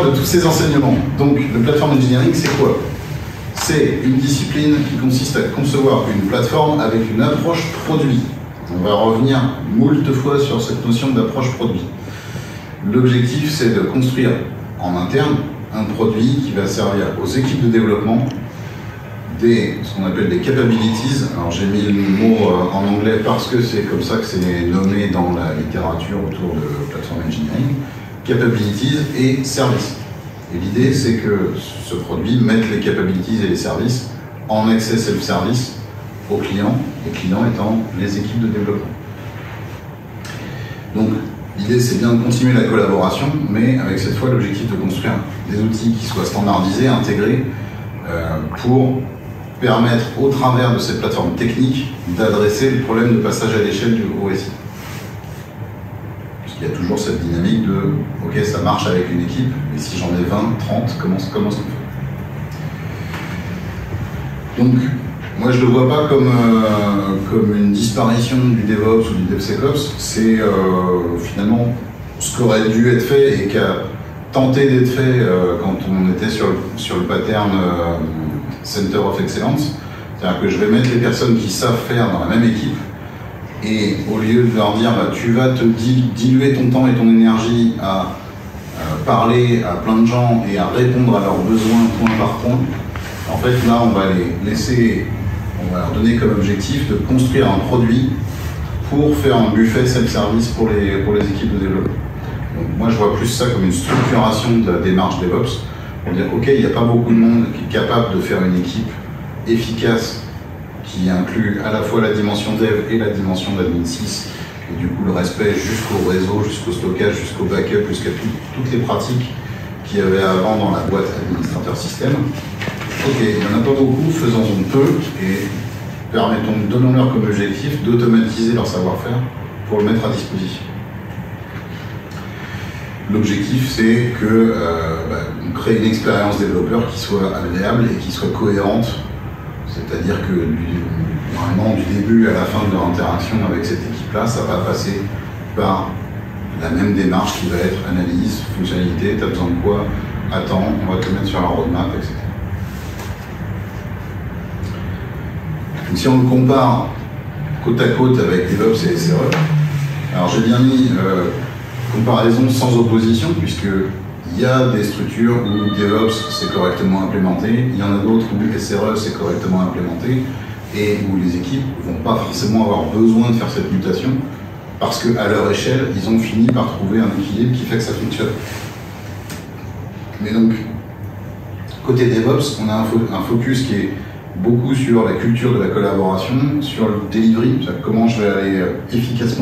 De tous ces enseignements, donc le platform engineering, c'est quoi? C'est une discipline qui consiste à concevoir une plateforme avec une approche produit. On va revenir moult fois sur cette notion d'approche produit. L'objectif, c'est de construire en interne un produit qui va servir aux équipes de développement ce qu'on appelle des capabilities. Alors j'ai mis le mot en anglais parce que c'est comme ça que c'est nommé dans la littérature autour de platform engineering. Capabilities et services. Et l'idée, c'est que ce produit mette les capabilities et les services en accès self-service aux clients, les clients étant les équipes de développement. Donc, l'idée, c'est bien de continuer la collaboration, mais avec cette fois l'objectif de construire des outils qui soient standardisés, intégrés, pour permettre, au travers de cette plateforme technique, d'adresser le problème de passage à l'échelle du RSI. Il y a toujours cette dynamique de « ok, ça marche avec une équipe, mais si j'en ai 20, 30, comment est-ce qu'on fait ?» Donc, moi je ne le vois pas comme une disparition du DevOps ou du DevSecOps, c'est finalement ce qui aurait dû être fait et qui a tenté d'être fait quand on était sur le pattern Center of Excellence. C'est-à-dire que je vais mettre les personnes qui savent faire dans la même équipe, et au lieu de leur dire bah, tu vas te diluer ton temps et ton énergie à parler à plein de gens et à répondre à leurs besoins point par point, en fait là on va on va leur donner comme objectif de construire un produit pour faire un buffet self-service pour les équipes de développement. Donc moi je vois plus ça comme une structuration de la démarche DevOps, pour dire ok, il n'y a pas beaucoup de monde qui est capable de faire une équipe efficace qui inclut à la fois la dimension dev et la dimension d'admin 6, et du coup le respect jusqu'au réseau, jusqu'au stockage, jusqu'au backup, jusqu'à toutes les pratiques qu'il y avait avant dans la boîte administrateur système. Ok, il n'y en a pas beaucoup, faisons-en peu, et donnons-leur comme objectif d'automatiser leur savoir-faire pour le mettre à disposition. L'objectif, c'est que on crée une expérience développeur qui soit agréable et qui soit cohérente. C'est-à-dire que vraiment du début à la fin de leur interaction avec cette équipe-là, ça va passer par la même démarche qui va être analyse, fonctionnalité, t'as besoin de quoi, attends, on va te mettre sur la roadmap, etc. Donc, si on le compare côte à côte avec DevOps et SRE, alors j'ai bien mis comparaison sans opposition, puisque il y a des structures où DevOps c'est correctement implémenté, il y en a d'autres où SRE c'est correctement implémenté et où les équipes ne vont pas forcément avoir besoin de faire cette mutation parce qu'à leur échelle, ils ont fini par trouver un équilibre qui fait que ça fonctionne. Mais donc, côté DevOps, on a un focus qui est beaucoup sur la culture de la collaboration, sur le delivery, comment je vais aller efficacement